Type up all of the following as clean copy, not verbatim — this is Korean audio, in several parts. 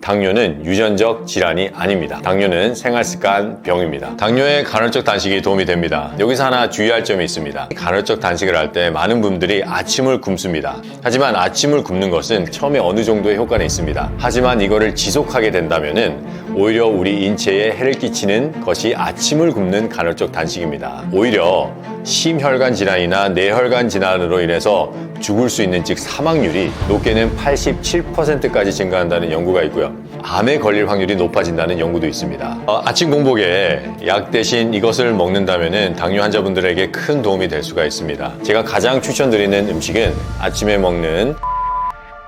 당뇨는 유전적 질환이 아닙니다. 당뇨는 생활습관 병입니다. 당뇨에 간헐적 단식이 도움이 됩니다. 여기서 하나 주의할 점이 있습니다. 간헐적 단식을 할 때 많은 분들이 아침을 굶습니다. 하지만 아침을 굶는 것은 처음에 어느 정도의 효과는 있습니다. 하지만 이거를 지속하게 된다면은 오히려 우리 인체에 해를 끼치는 것이 아침을 굶는 간헐적 단식입니다. 오히려 심혈관 질환이나 뇌혈관 질환으로 인해서 죽을 수 있는, 즉 사망률이 높게는 87%까지 증가한다는 연구가 있고요. 암에 걸릴 확률이 높아진다는 연구도 있습니다. 아침 공복에 약 대신 이것을 먹는다면 당뇨 환자분들에게 큰 도움이 될 수가 있습니다. 제가 가장 추천드리는 음식은 아침에 먹는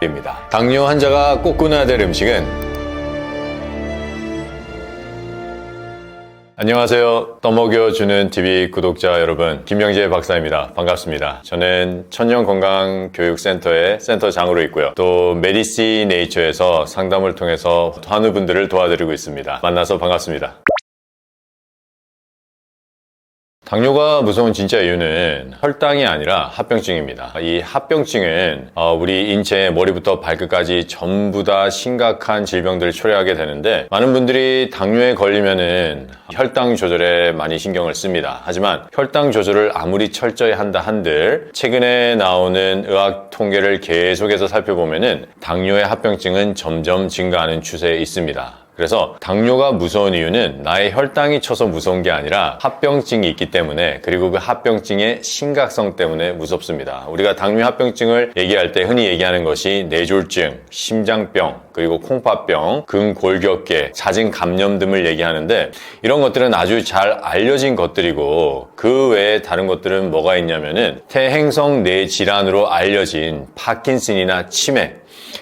입니다. 당뇨 환자가 꼭 끊어야 될 음식은 안녕하세요. 떠먹여주는 TV 구독자 여러분, 김명재 박사입니다. 반갑습니다. 저는 천년건강교육센터의 센터장으로 있고요. 또 메디시 네이처에서 상담을 통해서 많은 분들을 도와드리고 있습니다. 만나서 반갑습니다. 당뇨가 무서운 진짜 이유는 혈당이 아니라 합병증입니다. 이 합병증은 우리 인체의 머리부터 발끝까지 전부 다 심각한 질병들을 초래하게 되는데, 많은 분들이 당뇨에 걸리면은 혈당 조절에 많이 신경을 씁니다. 하지만 혈당 조절을 아무리 철저히 한다 한들 최근에 나오는 의학 통계를 계속해서 살펴보면은 당뇨의 합병증은 점점 증가하는 추세에 있습니다. 그래서 당뇨가 무서운 이유는 나의 혈당이 쳐서 무서운 게 아니라 합병증이 있기 때문에, 그리고 그 합병증의 심각성 때문에 무섭습니다. 우리가 당뇨 합병증을 얘기할 때 흔히 얘기하는 것이 뇌졸중, 심장병, 그리고 콩팥병, 근골격계, 잦은 감염 등을 얘기하는데, 이런 것들은 아주 잘 알려진 것들이고, 그 외에 다른 것들은 뭐가 있냐면은 태행성 뇌질환으로 알려진 파킨슨이나 치매.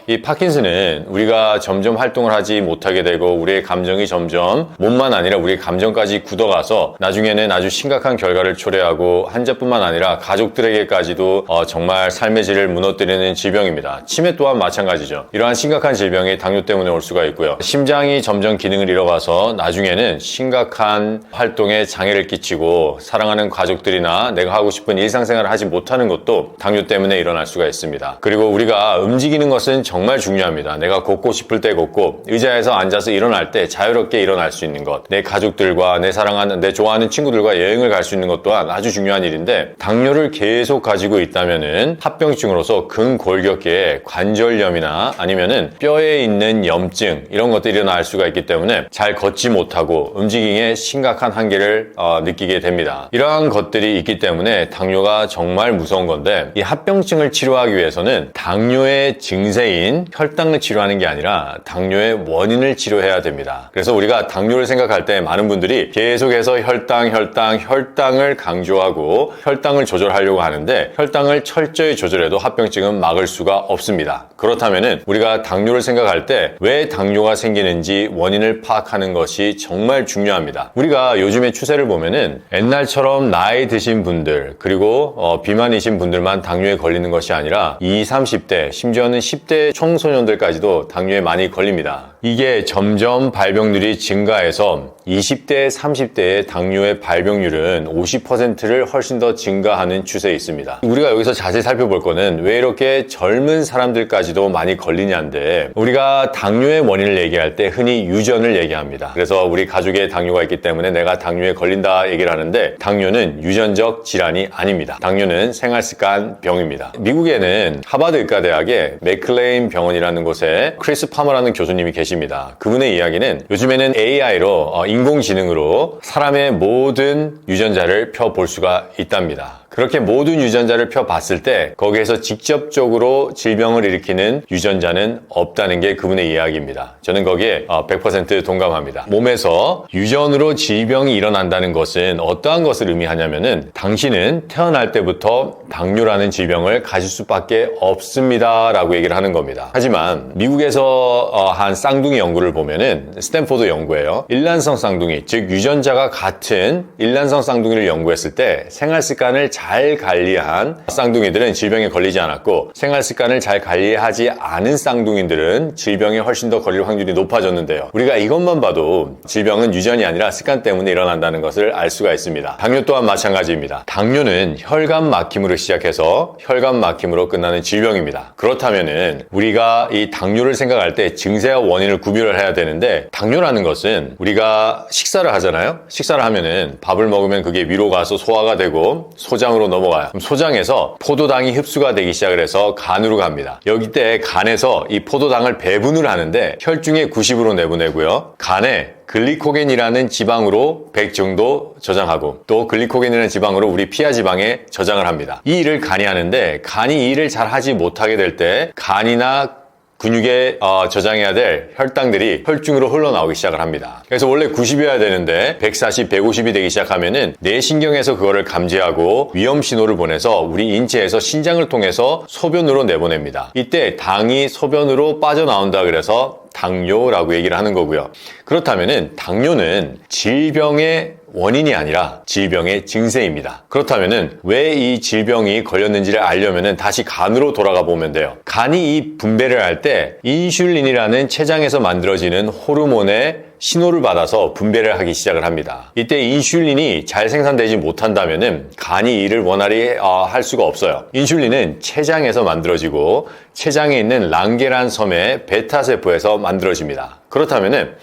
이 파킨슨은 우리가 점점 활동을 하지 못하게 되고 우리의 감정이 점점 몸만 아니라 우리의 감정까지 굳어가서 나중에는 아주 심각한 결과를 초래하고 환자뿐만 아니라 가족들에게까지도 정말 삶의 질을 무너뜨리는 질병입니다. 치매 또한 마찬가지죠. 이러한 심각한 질병이 당뇨 때문에 올 수가 있고요. 심장이 점점 기능을 잃어가서 나중에는 심각한 활동에 장애를 끼치고 사랑하는 가족들이나 내가 하고 싶은 일상생활을 하지 못하는 것도 당뇨 때문에 일어날 수가 있습니다. 그리고 우리가 움직이는 것은 정말 중요합니다. 내가 걷고 싶을 때 걷고 의자에서 앉아서 일어날 때 자유롭게 일어날 수 있는 것, 내 가족들과 내 사랑하는, 내 좋아하는 친구들과 여행을 갈 수 있는 것 또한 아주 중요한 일인데, 당뇨를 계속 가지고 있다면은 합병증으로서 근골격계에 관절염이나 아니면은 뼈에 있는 염증, 이런 것들이 일어날 수가 있기 때문에 잘 걷지 못하고 움직임에 심각한 한계를 느끼게 됩니다. 이러한 것들이 있기 때문에 당뇨가 정말 무서운 건데, 이 합병증을 치료하기 위해서는 당뇨의 증세인 혈당을 치료하는 게 아니라 당뇨의 원인을 치료해야 됩니다. 그래서 우리가 당뇨를 생각할 때 많은 분들이 계속해서 혈당을 강조하고 혈당을 조절하려고 하는데, 혈당을 철저히 조절해도 합병증은 막을 수가 없습니다. 그렇다면은 우리가 당뇨를 생각할 때 왜 당뇨가 생기는지 원인을 파악하는 것이 정말 중요합니다. 우리가 요즘의 추세를 보면은 옛날처럼 나이 드신 분들, 그리고 비만이신 분들만 당뇨에 걸리는 것이 아니라 20, 30대, 심지어는 10대 청소년들까지도 당뇨에 많이 걸립니다. 이게 점점 발병률이 증가해서 20대, 30대의 당뇨의 발병률은 50%를 훨씬 더 증가하는 추세에 있습니다. 우리가 여기서 자세히 살펴볼 거는 왜 이렇게 젊은 사람들까지도 많이 걸리냐인데, 우리가 당뇨의 원인을 얘기할 때 흔히 유전을 얘기합니다. 그래서 우리 가족에 당뇨가 있기 때문에 내가 당뇨에 걸린다 얘기를 하는데, 당뇨는 유전적 질환이 아닙니다. 당뇨는 생활습관 병입니다. 미국에는 하버드 의과대학의 맥클레인 병원이라는 곳에 크리스 파머라는 교수님이 계십니다. 그분의 이야기는 요즘에는 AI로 인공지능으로 사람의 모든 유전자를 펴볼 수가 있답니다. 그렇게 모든 유전자를 펴봤을 때 거기에서 직접적으로 질병을 일으키는 유전자는 없다는 게 그분의 이야기입니다. 저는 거기에 100% 동감합니다. 몸에서 유전으로 질병이 일어난다는 것은 어떠한 것을 의미하냐면은, 당신은 태어날 때부터 당뇨라는 질병을 가질 수밖에 없습니다 라고 얘기를 하는 겁니다. 하지만 미국에서 한 쌍둥이 연구를 보면은, 스탠포드 연구예요. 일란성 쌍둥이, 즉 유전자가 같은 일란성 쌍둥이를 연구했을 때 생활습관을 잘 관리한 쌍둥이들은 질병에 걸리지 않았고, 생활 습관을 잘 관리하지 않은 쌍둥이들은 질병에 훨씬 더 걸릴 확률이 높아졌는데요. 우리가 이것만 봐도 질병은 유전이 아니라 습관 때문에 일어난다는 것을 알 수가 있습니다. 당뇨 또한 마찬가지입니다. 당뇨는 혈관 막힘으로 시작해서 혈관 막힘으로 끝나는 질병입니다. 그렇다면은 우리가 이 당뇨를 생각할 때 증세와 원인을 구별을 해야 되는데, 당뇨라는 것은 우리가 식사를 하잖아요. 식사를 하면은 밥을 먹으면 그게 위로 가서 소화가 되고 소장으로 넘어가요. 그럼 소장에서 포도당이 흡수가 되기 시작을 해서 간으로 갑니다. 여기 때 간에서 이 포도당을 배분을 하는데 혈중의 90으로 내보내고요. 간에 글리코겐이라는 지방으로 100 정도 저장하고, 또 글리코겐이라는 지방으로 우리 피하 지방에 저장을 합니다. 이 일을 간이 하는데, 간이 이 일을 잘 하지 못하게 될 때 간이나 근육에 저장해야 될 혈당들이 혈중으로 흘러나오기 시작을 합니다. 그래서 원래 90이어야 되는데 140, 150이 되기 시작하면은 뇌신경에서 그거를 감지하고 위험 신호를 보내서 우리 인체에서 신장을 통해서 소변으로 내보냅니다. 이때 당이 소변으로 빠져나온다 그래서 당뇨라고 얘기를 하는 거고요. 그렇다면은 당뇨는 질병의 원인이 아니라 질병의 증세입니다. 그렇다면은 왜 이 질병이 걸렸는지를 알려면은 다시 간으로 돌아가 보면 돼요. 간이 이 분배를 할 때 인슐린이라는 폐장에서 만들어지는 호르몬의 신호를 받아서 분배를 하기 시작을 합니다. 이때 인슐린이 잘 생산되지 못한다면은 간이 이를 원활히 할 수가 없어요. 인슐린은 췌장에서 만들어지고 췌장에 있는 랑게란 섬의 베타세포에서 만들어집니다. 그렇다면은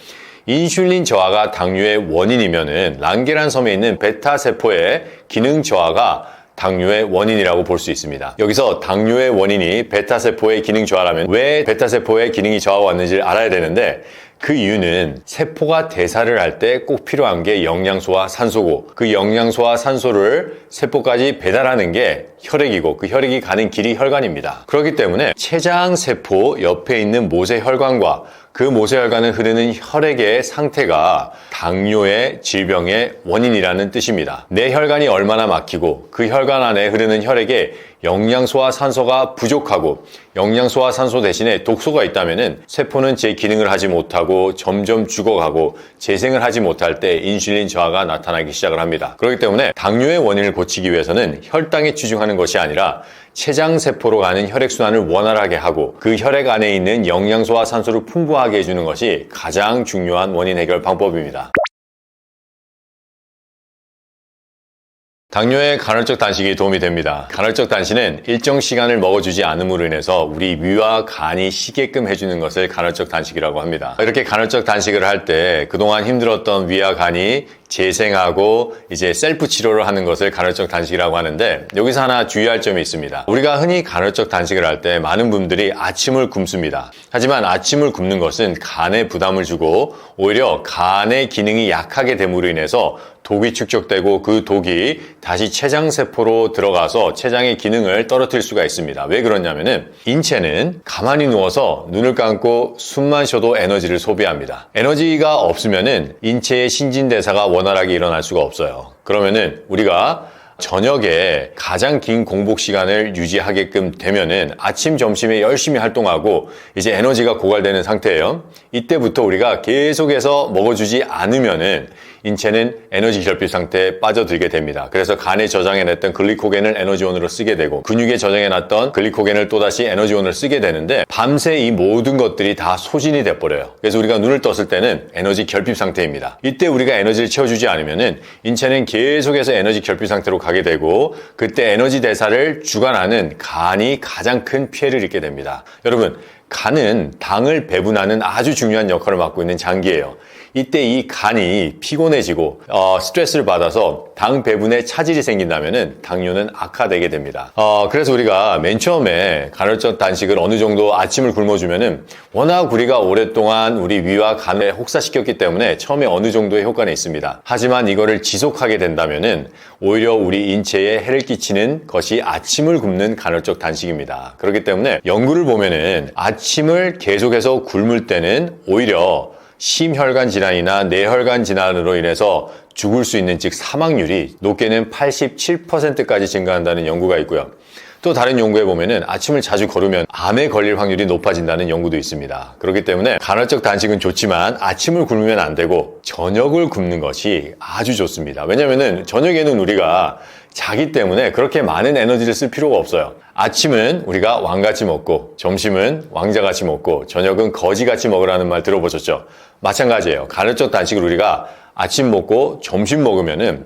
인슐린 저하가 당뇨의 원인이면은 랑게란 섬에 있는 베타세포의 기능 저하가 당뇨의 원인이라고 볼 수 있습니다. 여기서 당뇨의 원인이 베타세포의 기능 저하라면 왜 베타세포의 기능이 저하가 왔는지를 알아야 되는데, 그 이유는 세포가 대사를 할 때 꼭 필요한 게 영양소와 산소고, 그 영양소와 산소를 세포까지 배달하는 게 혈액이고, 그 혈액이 가는 길이 혈관입니다. 그렇기 때문에 췌장세포 옆에 있는 모세혈관과 그 모세혈관을 흐르는 혈액의 상태가 당뇨의 질병의 원인이라는 뜻입니다. 내 혈관이 얼마나 막히고 그 혈관 안에 흐르는 혈액에 영양소와 산소가 부족하고 영양소와 산소 대신에 독소가 있다면은 세포는 제 기능을 하지 못하고 점점 죽어가고 재생을 하지 못할 때 인슐린 저하가 나타나기 시작을 합니다. 그렇기 때문에 당뇨의 원인을 고치기 위해서는 혈당에 치중하는 것이 아니라 췌장세포로 가는 혈액순환을 원활하게 하고 그 혈액 안에 있는 영양소와 산소를 풍부하게 해주는 것이 가장 중요한 원인 해결 방법입니다. 당뇨의 간헐적 단식이 도움이 됩니다. 간헐적 단식은 일정 시간을 먹어주지 않음으로 인해서 우리 위와 간이 쉬게끔 해주는 것을 간헐적 단식이라고 합니다. 이렇게 간헐적 단식을 할 때 그동안 힘들었던 위와 간이 재생하고 이제 셀프 치료를 하는 것을 간헐적 단식이라고 하는데, 여기서 하나 주의할 점이 있습니다. 우리가 흔히 간헐적 단식을 할 때 많은 분들이 아침을 굶습니다. 하지만 아침을 굶는 것은 간에 부담을 주고 오히려 간의 기능이 약하게 됨으로 인해서 독이 축적되고 그 독이 다시 췌장세포로 들어가서 췌장의 기능을 떨어뜨릴 수가 있습니다. 왜 그러냐면은 인체는 가만히 누워서 눈을 감고 숨만 쉬어도 에너지를 소비합니다. 에너지가 없으면은 인체의 신진대사가 원활하게 일어날 수가 없어요. 그러면은 우리가 저녁에 가장 긴 공복 시간을 유지하게끔 되면은 아침, 점심에 열심히 활동하고 이제 에너지가 고갈되는 상태예요. 이때부터 우리가 계속해서 먹어주지 않으면은 인체는 에너지 결핍 상태에 빠져들게 됩니다. 그래서 간에 저장해놨던 글리코겐을 에너지원으로 쓰게 되고 근육에 저장해놨던 글리코겐을 또다시 에너지원으로 쓰게 되는데 밤새 이 모든 것들이 다 소진이 돼버려요. 그래서 우리가 눈을 떴을 때는 에너지 결핍 상태입니다. 이때 우리가 에너지를 채워주지 않으면은 인체는 계속해서 에너지 결핍 상태로 가게 되고 그때 에너지 대사를 주관하는 간이 가장 큰 피해를 입게 됩니다. 여러분, 간은 당을 배분하는 아주 중요한 역할을 맡고 있는 장기예요. 이때 이 간이 피곤해지고 스트레스를 받아서 당 배분에 차질이 생긴다면은 당뇨는 악화되게 됩니다. 그래서 우리가 맨 처음에 간헐적 단식을 어느 정도 아침을 굶어주면은 워낙 우리가 오랫동안 우리 위와 간을 혹사시켰기 때문에 처음에 어느 정도의 효과는 있습니다. 하지만 이거를 지속하게 된다면은 오히려 우리 인체에 해를 끼치는 것이 아침을 굶는 간헐적 단식입니다. 그렇기 때문에 연구를 보면은 아침을 계속해서 굶을 때는 오히려 심혈관 질환이나 뇌혈관 질환으로 인해서 죽을 수 있는, 즉 사망률이 높게는 87%까지 증가한다는 연구가 있고요. 또 다른 연구에 보면은 아침을 자주 걸으면 암에 걸릴 확률이 높아진다는 연구도 있습니다. 그렇기 때문에 간헐적 단식은 좋지만 아침을 굶으면 안 되고 저녁을 굶는 것이 아주 좋습니다. 왜냐면은 저녁에는 우리가 자기 때문에 그렇게 많은 에너지를 쓸 필요가 없어요. 아침은 우리가 왕같이 먹고, 점심은 왕자같이 먹고, 저녁은 거지같이 먹으라는 말 들어보셨죠? 마찬가지예요. 간헐적 단식을 우리가 아침 먹고 점심 먹으면은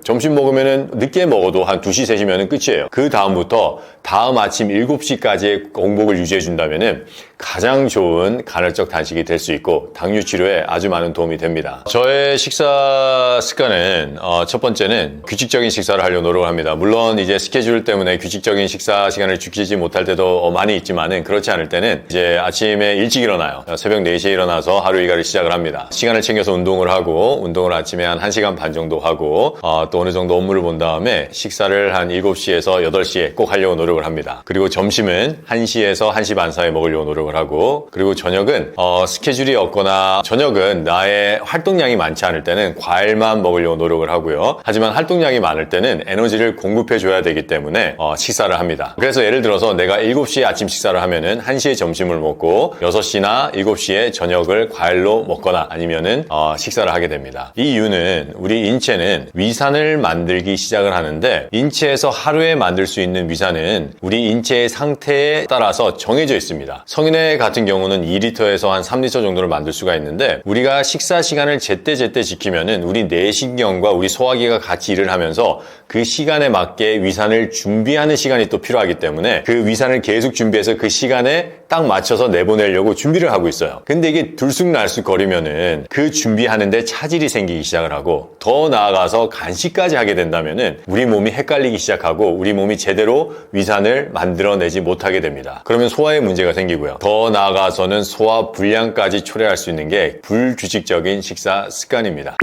늦게 먹어도 한 2시, 3시면은 끝이에요. 그 다음부터 다음 아침 7시까지의 공복을 유지해 준다면은 가장 좋은 간헐적 단식이 될 수 있고 당뇨 치료에 아주 많은 도움이 됩니다. 저의 식사 습관은 첫 번째는 규칙적인 식사를 하려고 노력을 합니다. 물론 이제 스케줄 때문에 규칙적인 식사 시간을 지키지 못할 때도 많이 있지만은 그렇지 않을 때는 이제 아침에 일찍 일어나요. 새벽 4시에 일어나서 하루 일과를 시작을 합니다. 시간을 챙겨서 운동을 하고 운동을 아침에 한 1시간 반 정도 하고 또 어느 정도 업무를 본 다음에 식사를 한 7시에서 8시에 꼭 하려고 노력을 합니다. 그리고 점심은 1시에서 1시 반 사이에 먹으려고 노력을 하고 그리고 저녁은 스케줄이 없거나 저녁은 나의 활동량이 많지 않을 때는 과일만 먹으려고 노력을 하고요. 하지만 활동량이 많을 때는 에너지를 공급해 줘야 되기 때문에 식사를 합니다. 그래서 예를 들어서 내가 7시에 아침 식사를 하면은 1시에 점심을 먹고 6시나 7시에 저녁을 과일로 먹거나 아니면은 식사를 하게 됩니다. 이 이유는 우리 인체는 위산을 만들기 시작을 하는데 인체에서 하루에 만들 수 있는 위산은 우리 인체의 상태에 따라서 정해져 있습니다. 성인의 같은 경우는 2리터에서 한 3리터 정도를 만들 수가 있는데 우리가 식사 시간을 제때제때 지키면은 우리 뇌신경과 우리 소화기가 같이 일을 하면서 그 시간에 맞게 위산을 준비하는 시간이 또 필요하기 때문에 그 위산을 계속 준비해서 그 시간에 딱 맞춰서 내보내려고 준비를 하고 있어요. 근데 이게 들쑥날쑥 거리면은 그 준비하는데 차질이 생기기 시작을 하고 더 나아가서 간식까지 하게 된다면은 우리 몸이 헷갈리기 시작하고 우리 몸이 제대로 위산을 만들어내지 못하게 됩니다. 그러면 소화에 문제가 생기고요. 더 나아가서는 소화 불량까지 초래할 수 있는 게 불규칙적인 식사 습관입니다.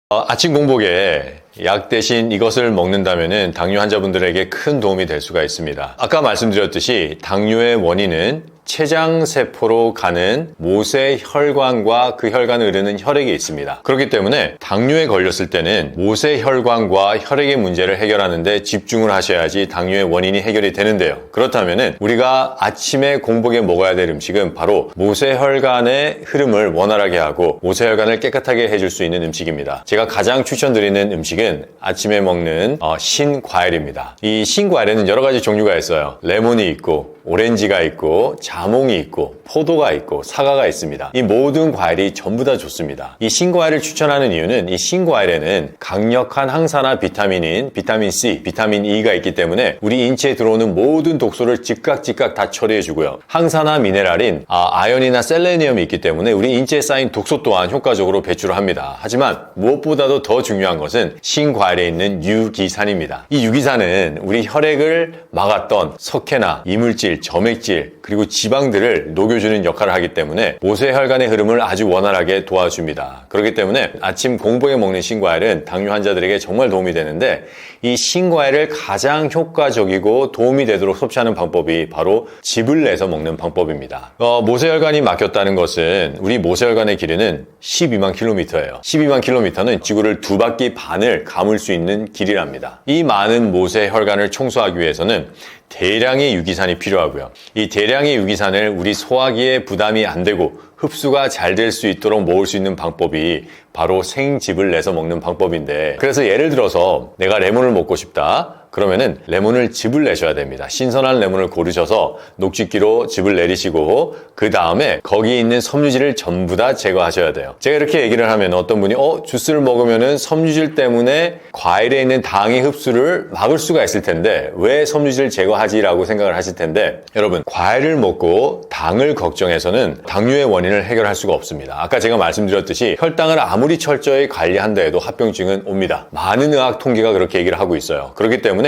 아침 공복에 약 대신 이것을 먹는다면 당뇨 환자분들에게 큰 도움이 될 수가 있습니다. 아까 말씀드렸듯이 당뇨의 원인은 췌장세포로 가는 모세혈관과 그 혈관을 흐르는 혈액에 있습니다. 그렇기 때문에 당뇨에 걸렸을 때는 모세혈관과 혈액의 문제를 해결하는 데 집중을 하셔야지 당뇨의 원인이 해결이 되는데요. 그렇다면 우리가 아침에 공복에 먹어야 될 음식은 바로 모세혈관의 흐름을 원활하게 하고 모세혈관을 깨끗하게 해줄 수 있는 음식입니다. 제가 가장 추천드리는 음식은 아침에 먹는 신과일입니다. 이 신과일에는 여러 가지 종류가 있어요. 레몬이 있고 오렌지가 있고 자몽이 있고 포도가 있고 사과가 있습니다. 이 모든 과일이 전부 다 좋습니다. 이 신과일을 추천하는 이유는 이 신과일에는 강력한 항산화 비타민인 비타민 C, 비타민 E가 있기 때문에 우리 인체에 들어오는 모든 독소를 즉각 다 처리해 주고요. 항산화 미네랄인 아연이나 셀레니엄이 있기 때문에 우리 인체에 쌓인 독소 또한 효과적으로 배출을 합니다. 하지만 무엇보다도 더 중요한 것은 신과일에 있는 유기산입니다. 이 유기산은 우리 혈액을 막았던 석회나 이물질, 점액질 그리고 지방들을 녹여주는 역할을 하기 때문에 모세혈관의 흐름을 아주 원활하게 도와줍니다. 그렇기 때문에 아침 공복에 먹는 신과일은 당뇨 환자들에게 정말 도움이 되는데 이 신과일을 가장 효과적이고 도움이 되도록 섭취하는 방법이 바로 즙을 내서 먹는 방법입니다. 모세혈관이 막혔다는 것은 우리 모세혈관의 길이는 12만 킬로미터예요. 12만 킬로미터는 지구를 2바퀴 반을 감을 수 있는 길이랍니다. 이 많은 모세혈관을 청소하기 위해서는 대량의 유기산이 필요하고요. 이 대량의 유기산을 우리 소화기에 부담이 안 되고 흡수가 잘 될 수 있도록 먹을 수 있는 방법이 바로 생즙을 내서 먹는 방법인데 그래서 예를 들어서 내가 레몬을 먹고 싶다. 그러면은 레몬을 즙을 내셔야 됩니다. 신선한 레몬을 고르셔서 녹즙기로 즙을 내리시고 그 다음에 거기 있는 섬유질을 전부 다 제거하셔야 돼요. 제가 이렇게 얘기를 하면 어떤 분이 주스를 먹으면은 섬유질 때문에 과일에 있는 당의 흡수를 막을 수가 있을 텐데 왜 섬유질을 제거하지라고 생각을 하실 텐데 여러분 과일을 먹고 당을 걱정해서는 당뇨의 원인을 해결할 수가 없습니다. 아까 제가 말씀드렸듯이 혈당을 아무리 철저히 관리한다 해도 합병증은 옵니다. 많은 의학 통계가 그렇게 얘기를 하고 있어요. 그렇기 때문에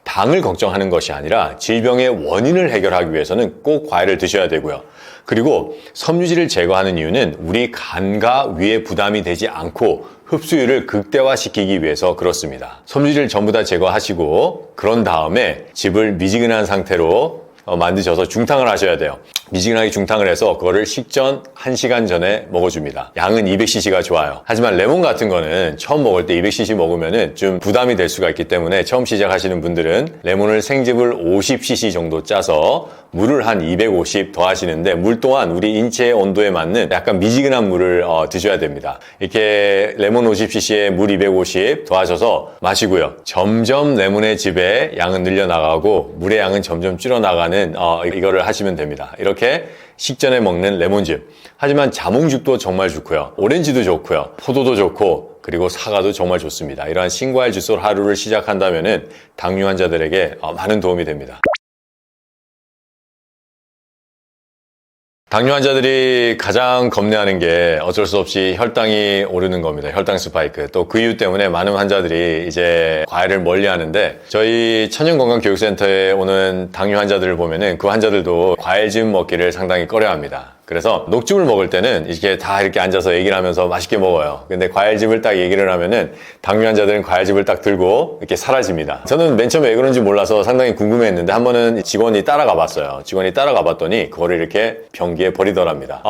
당을 걱정하는 것이 아니라 질병의 원인을 해결하기 위해서는 꼭 과일을 드셔야 되고요. 그리고 섬유질을 제거하는 이유는 우리 간과 위에 부담이 되지 않고 흡수율을 극대화시키기 위해서 그렇습니다. 섬유질을 전부 다 제거하시고 그런 다음에 즙을 미지근한 상태로 만드셔서 중탕을 하셔야 돼요. 미지근하게 중탕을 해서 그거를 식전 1시간 전에 먹어줍니다. 양은 200cc가 좋아요. 하지만 레몬 같은 거는 처음 먹을 때 200cc 먹으면은 좀 부담이 될 수가 있기 때문에 처음 시작하시는 분들은 레몬을 생즙을 50cc 정도 짜서 물을 한 250 더하시는데, 물 또한 우리 인체의 온도에 맞는 약간 미지근한 물을 드셔야 됩니다. 이렇게 레몬 50cc에 물 250 더하셔서 마시고요. 점점 레몬의 즙의 양은 늘려나가고 물의 양은 점점 줄어나가는 이거를 하시면 됩니다. 이렇게 식전에 먹는 레몬즙. 하지만 자몽즙도 정말 좋고요. 오렌지도 좋고요. 포도도 좋고, 그리고 사과도 정말 좋습니다. 이러한 신과일 주스로 하루를 시작한다면은 당뇨 환자들에게 많은 도움이 됩니다. 당뇨 환자들이 가장 겁내하는 게 어쩔 수 없이 혈당이 오르는 겁니다. 혈당 스파이크. 또 그 이유 때문에 많은 환자들이 이제 과일을 멀리 하는데, 저희 천연건강교육센터에 오는 당뇨 환자들을 보면은 그 환자들도 과일즙 먹기를 상당히 꺼려합니다. 그래서 녹즙을 먹을 때는 이렇게 다 이렇게 앉아서 얘기를 하면서 맛있게 먹어요. 근데 과일즙을 딱 얘기를 하면은 당뇨 환자들은 과일즙을 딱 들고 이렇게 사라집니다. 저는 맨 처음에 왜 그런지 몰라서 상당히 궁금해했는데 한 번은 직원이 따라가 봤어요. 직원이 따라가 봤더니 그거를 이렇게 변기에 버리더랍니다.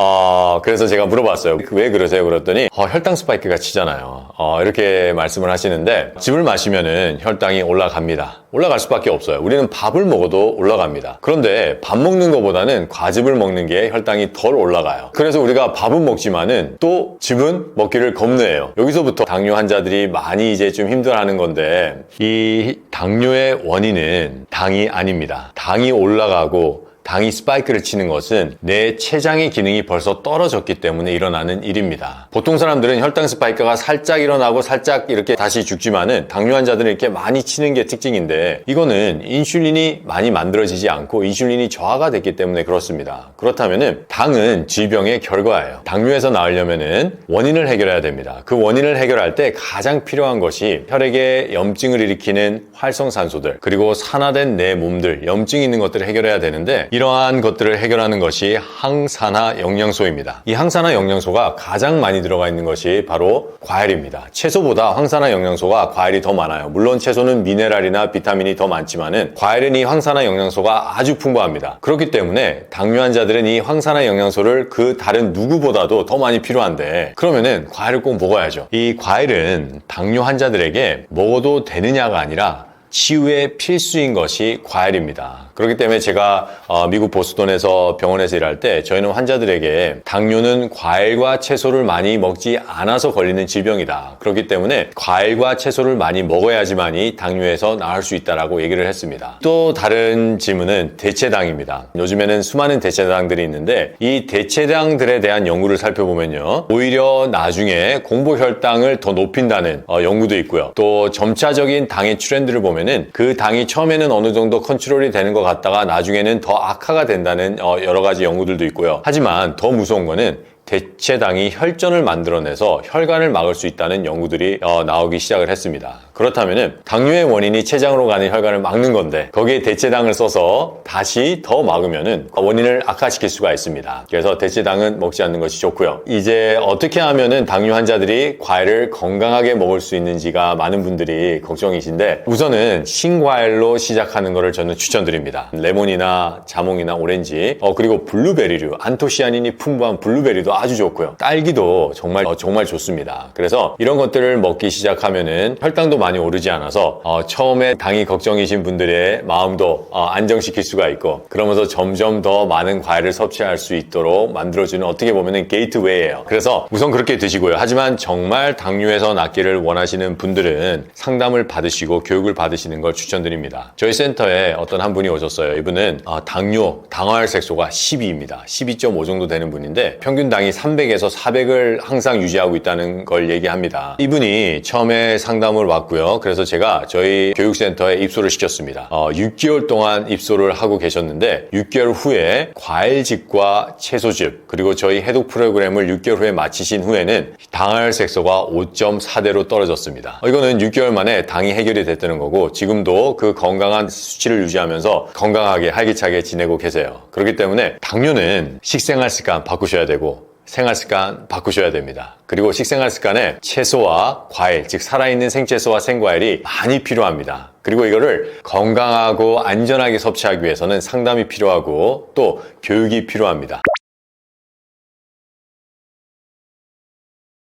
그래서 제가 물어봤어요. 왜 그러세요? 그랬더니 혈당 스파이크가 치잖아요. 이렇게 말씀을 하시는데, 즙을 마시면은 혈당이 올라갑니다. 올라갈 수밖에 없어요. 우리는 밥을 먹어도 올라갑니다. 그런데 밥 먹는 것보다는 과즙을 먹는 게 혈당이 덜 올라가요. 그래서 우리가 밥은 먹지만은 또 즙은 먹기를 겁내요. 여기서부터 당뇨 환자들이 많이 이제 좀 힘들어하는 건데, 이 당뇨의 원인은 당이 아닙니다. 당이 올라가고 당이 스파이크를 치는 것은 내 췌장의 기능이 벌써 떨어졌기 때문에 일어나는 일입니다. 보통 사람들은 혈당 스파이크가 살짝 일어나고 살짝 이렇게 다시 죽지만은 당뇨 환자들은 이렇게 많이 치는 게 특징인데, 이거는 인슐린이 많이 만들어지지 않고 인슐린이 저하가 됐기 때문에 그렇습니다. 그렇다면은 당은 질병의 결과예요. 당뇨에서 나으려면은 원인을 해결해야 됩니다. 그 원인을 해결할 때 가장 필요한 것이 혈액에 염증을 일으키는 활성산소들, 그리고 산화된 내 몸들, 염증이 있는 것들을 해결해야 되는데, 이러한 것들을 해결하는 것이 항산화 영양소입니다. 이 항산화 영양소가 가장 많이 들어가 있는 것이 바로 과일입니다. 채소보다 항산화 영양소가 과일이 더 많아요. 물론 채소는 미네랄이나 비타민이 더 많지만은 과일은 이 항산화 영양소가 아주 풍부합니다. 그렇기 때문에 당뇨 환자들은 이 항산화 영양소를 그 다른 누구보다도 더 많이 필요한데, 그러면은 과일을 꼭 먹어야죠. 이 과일은 당뇨 환자들에게 먹어도 되느냐가 아니라 치유의 필수인 것이 과일입니다. 그렇기 때문에 제가 미국 보스턴에서 병원에서 일할 때 저희는 환자들에게 당뇨는 과일과 채소를 많이 먹지 않아서 걸리는 질병이다. 그렇기 때문에 과일과 채소를 많이 먹어야지만이 당뇨에서 나을 수 있다라고 얘기를 했습니다. 또 다른 질문은 대체당입니다. 요즘에는 수많은 대체당들이 있는데, 이 대체당들에 대한 연구를 살펴보면요, 오히려 나중에 공복혈당을 더 높인다는 연구도 있고요. 또 점차적인 당의 트렌드를 보면은 그 당이 처음에는 어느 정도 컨트롤이 되는 것 같다가 나중에는 더 악화가 된다는 여러 가지 연구들도 있고요. 하지만 더 무서운 거는 대체당이 혈전을 만들어내서 혈관을 막을 수 있다는 연구들이 나오기 시작을 했습니다. 그렇다면은 당뇨의 원인이 췌장으로 가는 혈관을 막는 건데, 거기에 대체당을 써서 다시 더 막으면은 원인을 악화시킬 수가 있습니다. 그래서 대체당은 먹지 않는 것이 좋고요. 이제 어떻게 하면은 당뇨 환자들이 과일을 건강하게 먹을 수 있는지가 많은 분들이 걱정이신데, 우선은 신과일로 시작하는 것을 저는 추천드립니다. 레몬이나 자몽이나 오렌지, 그리고 블루베리류, 안토시아닌이 풍부한 블루베리도 아주 좋고요. 딸기도 정말 좋습니다. 그래서 이런 것들을 먹기 시작하면은 혈당도 많이 오르지 않아서 처음에 당이 걱정이신 분들의 마음도 안정시킬 수가 있고, 그러면서 점점 더 많은 과일을 섭취할 수 있도록 만들어주는, 어떻게 보면은 게이트웨이예요. 그래서 우선 그렇게 드시고요. 하지만 정말 당뇨에서 낫기를 원하시는 분들은 상담을 받으시고 교육을 받으시는 걸 추천드립니다. 저희 센터에 어떤 한 분이 오셨어요. 이분은 당뇨, 당화혈색소가 12입니다. 12.5 정도 되는 분인데 평균 당이 300에서 400을 항상 유지하고 있다는 걸 얘기합니다. 이분이 처음에 상담을 왔고요. 그래서 제가 저희 교육센터에 입소를 시켰습니다. 6개월 동안 입소를 하고 계셨는데 6개월 후에 과일즙과 채소즙, 그리고 저희 해독 프로그램을 6개월 후에 마치신 후에는 당화혈색소가 5.4대로 떨어졌습니다. 이거는 6개월 만에 당이 해결이 됐다는 거고, 지금도 그 건강한 수치를 유지하면서 건강하게 활기차게 지내고 계세요. 그렇기 때문에 당뇨는 식생활 습관 바꾸셔야 되고, 생활 습관 바꾸셔야 됩니다. 그리고 식생활 습관에 채소와 과일, 즉 살아있는 생채소와 생과일이 많이 필요합니다. 그리고 이거를 건강하고 안전하게 섭취하기 위해서는 상담이 필요하고 또 교육이 필요합니다.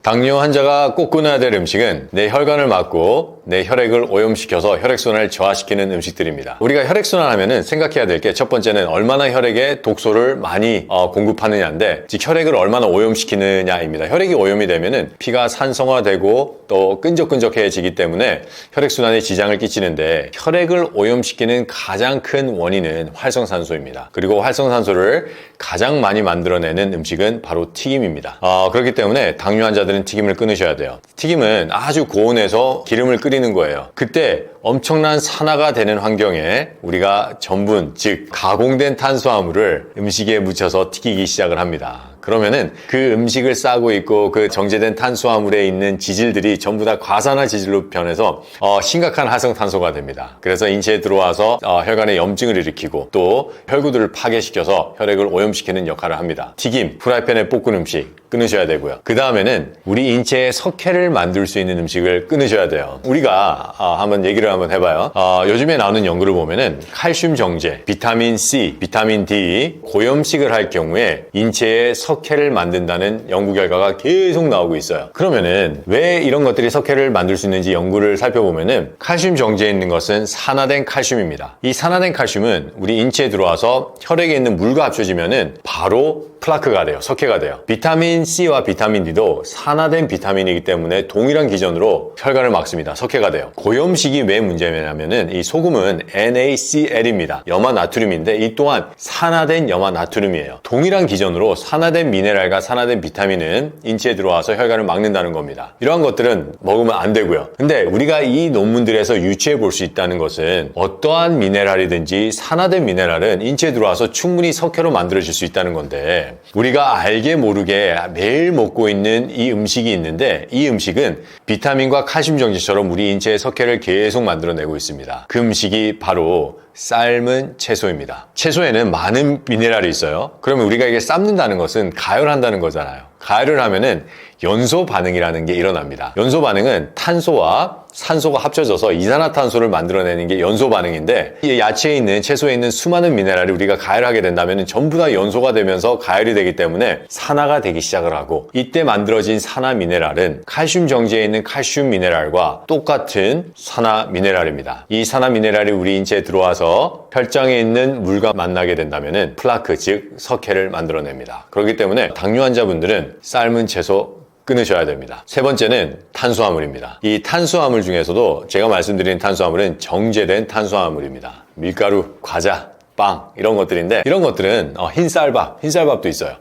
당뇨 환자가 꼭 끊어야 될 음식은 내 혈관을 막고 내 혈액을 오염시켜서 혈액순환을 저하시키는 음식들입니다. 우리가 혈액순환 하면은 생각해야 될 게 첫 번째는 얼마나 혈액에 독소를 많이 공급하느냐인데, 즉 혈액을 얼마나 오염시키느냐입니다. 혈액이 오염이 되면은 피가 산성화되고 또 끈적끈적해지기 때문에 혈액순환에 지장을 끼치는데, 혈액을 오염시키는 가장 큰 원인은 활성산소입니다. 그리고 활성산소를 가장 많이 만들어내는 음식은 바로 튀김입니다. 그렇기 때문에 당뇨 환자들은 튀김을 끊으셔야 돼요. 튀김은 아주 고온에서 기름을 끓이는 거예요. 그때 엄청난 산화가 되는 환경에 우리가 전분, 즉 가공된 탄수화물을 음식에 묻혀서 튀기기 시작을 합니다. 그러면은 그 음식을 싸고 있고 그 정제된 탄수화물에 있는 지질들이 전부 다 과산화 지질로 변해서 심각한 활성탄소가 됩니다. 그래서 인체에 들어와서 혈관에 염증을 일으키고 또 혈구들을 파괴시켜서 혈액을 오염시키는 역할을 합니다. 튀김, 프라이팬에 볶은 음식 끊으셔야 되고요. 그 다음에는 우리 인체에 석회를 만들 수 있는 음식을 끊으셔야 돼요. 우리가 한번 얘기를 한번 해봐요. 요즘에 나오는 연구를 보면은 칼슘 정제, 비타민 C, 비타민 D, 고염식을 할 경우에 인체에 석회를 만든다는 연구 결과가 계속 나오고 있어요. 그러면은 왜 이런 것들이 석회를 만들 수 있는지 연구를 살펴보면은, 칼슘 정제에 있는 것은 산화된 칼슘입니다. 이 산화된 칼슘은 우리 인체에 들어와서 혈액에 있는 물과 합쳐지면은 바로 플라크가 돼요. 석회가 돼요. 비타민 C와 비타민 D도 산화된 비타민이기 때문에 동일한 기전으로 혈관을 막습니다. 석회가 돼요. 고염식이 왜 문제냐면은 이 소금은 NaCl입니다. 염화나트륨인데 이 또한 산화된 염화나트륨이에요. 동일한 기전으로 산화된 미네랄과 산화된 비타민은 인체에 들어와서 혈관을 막는다는 겁니다. 이러한 것들은 먹으면 안 되고요. 근데 우리가 이 논문들에서 유추해 볼 수 있다는 것은 어떠한 미네랄이든지 산화된 미네랄은 인체에 들어와서 충분히 석회로 만들어질 수 있다는 건데, 우리가 알게 모르게 매일 먹고 있는 이 음식이 있는데, 이 음식은 비타민과 칼슘 정제처럼 우리 인체의 석회를 계속 만들어내고 있습니다. 그 음식이 바로 삶은 채소입니다. 채소에는 많은 미네랄이 있어요. 그러면 우리가 이게 삶는다는 것은 가열한다는 거잖아요. 가열을 하면은 연소 반응이라는 게 일어납니다. 연소 반응은 탄소와 산소가 합쳐져서 이산화탄소를 만들어내는 게 연소 반응인데, 이 야채에 있는, 채소에 있는 수많은 미네랄이 우리가 가열하게 된다면 전부 다 연소가 되면서 가열이 되기 때문에 산화가 되기 시작을 하고, 이때 만들어진 산화 미네랄은 칼슘 정제에 있는 칼슘 미네랄과 똑같은 산화 미네랄입니다. 이 산화 미네랄이 우리 인체에 들어와서 혈장에 있는 물과 만나게 된다면 플라크, 즉 석회를 만들어냅니다. 그렇기 때문에 당뇨 환자분들은 삶은 채소 끊으셔야 됩니다. 세 번째는 탄수화물입니다. 이 탄수화물 중에서도 제가 말씀드린 탄수화물은 정제된 탄수화물입니다. 밀가루, 과자, 빵 이런 것들인데, 이런 것들은 흰쌀밥도 있어요.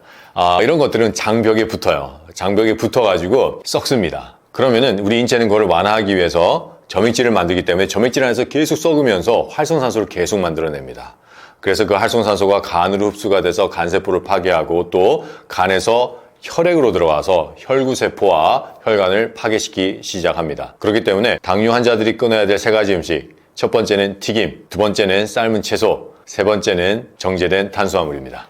이런 것들은 장벽에 붙어요. 장벽에 붙어가지고 썩습니다. 그러면은 우리 인체는 그걸 완화하기 위해서 점액질을 만들기 때문에 점액질 안에서 계속 썩으면서 활성산소를 계속 만들어냅니다. 그래서 그 활성산소가 간으로 흡수가 돼서 간세포를 파괴하고 또 간에서 혈액으로 들어와서 혈구세포와 혈관을 파괴시키기 시작합니다. 그렇기 때문에 당뇨 환자들이 끊어야 될 세 가지 음식, 첫 번째는 튀김, 두 번째는 삶은 채소, 세 번째는 정제된 탄수화물입니다.